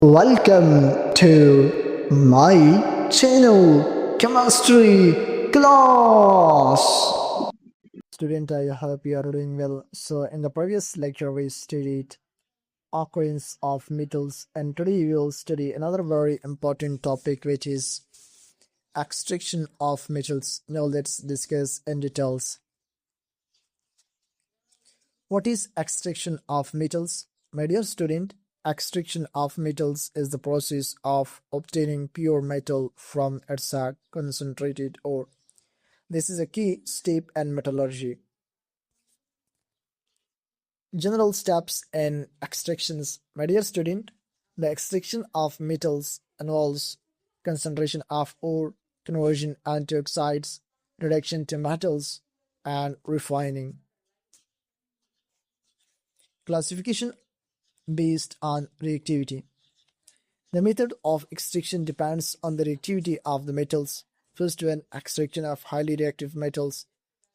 Welcome to my channel, Chemistry Class. Student, I hope you are doing well. So in the previous lecture we studied occurrence of metals, and today we will study another very important topic, which is extraction of metals. Now let's discuss in details. What is extraction of metals? My dear student, extraction of metals is the process of obtaining pure metal from its concentrated ore. This is a key step in metallurgy. General steps in extractions. My dear student, the extraction of metals involves concentration of ore, conversion into oxides, reduction to metals, and refining. Classification based on reactivity. The method of extraction depends on the reactivity of the metals. First one, extraction of highly reactive metals.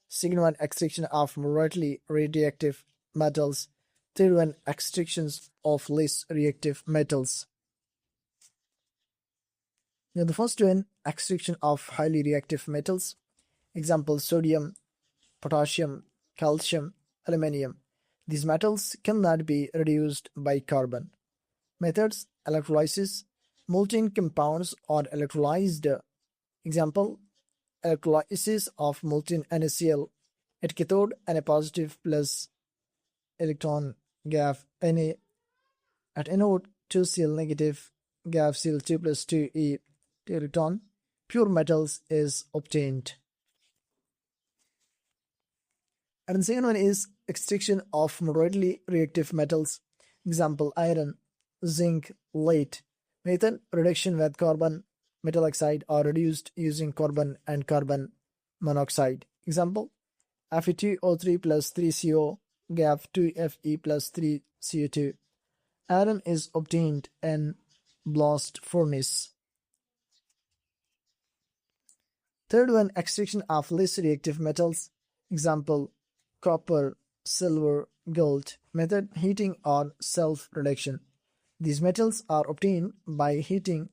Second one, extraction of moderately radioactive metals. Third one, extractions of less reactive metals. Now the first one, extraction of highly reactive metals. Example, sodium, potassium, calcium, aluminium. These metals cannot be reduced by carbon. Methods: electrolysis. Molten compounds are electrolyzed. Example, electrolysis of molten NaCl. At cathode, Na positive plus electron gave Na. At anode, 2Cl negative gave Cl2 plus 2e 2 electron. Pure metals is obtained. And the second one is extraction of moderately reactive metals. Example, iron, zinc, lead. Method: reduction with carbon metal oxide are reduced using carbon and carbon monoxide. Example, Fe₂O₃ plus 3CO gave 2Fe plus 3CO2. Iron is obtained in blast furnace. Third one, extraction of less reactive metals. Example, copper, silver, gold. Method: heating or self-reduction. These metals are obtained by heating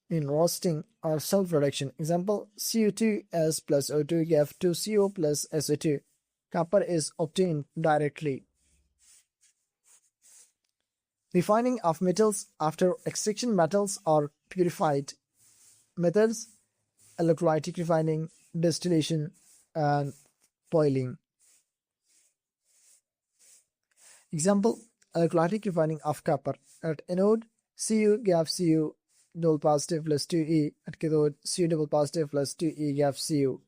in roasting or self-reduction. Example, Cu₂S plus O₂ gave 2CO plus SO2. Copper is obtained directly. Refining of metals. After extraction, metals are purified. Methods: electrolytic refining, distillation, and boiling. Example, electrolytic refining of copper. At anode, Cu gave Cu double positive plus 2e. At cathode, Cu double positive plus 2e gave Cu.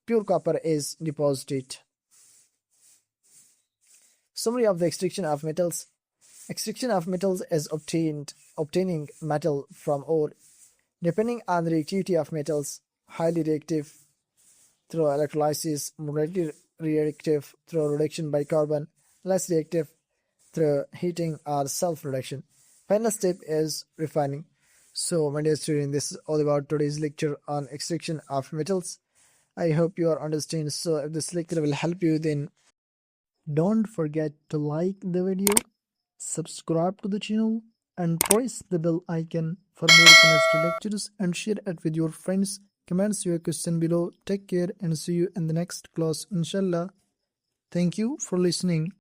Pure copper is deposited. Summary of the extraction of metals. Extraction of metals is obtaining metal from ore. Depending on the reactivity of metals, highly reactive through electrolysis, moderately reactive through reduction by carbon, less reactive through heating or self-reduction. Final step is refining. So my dear student, this is all about today's lecture on extraction of metals. I hope you are understand. So if this lecture will help you, then don't forget to like the video, subscribe to the channel, and press the bell icon for more chemistry lectures, and share it with your friends. Comments your question below. Take care and see you in the next class, inshallah. Thank you for listening.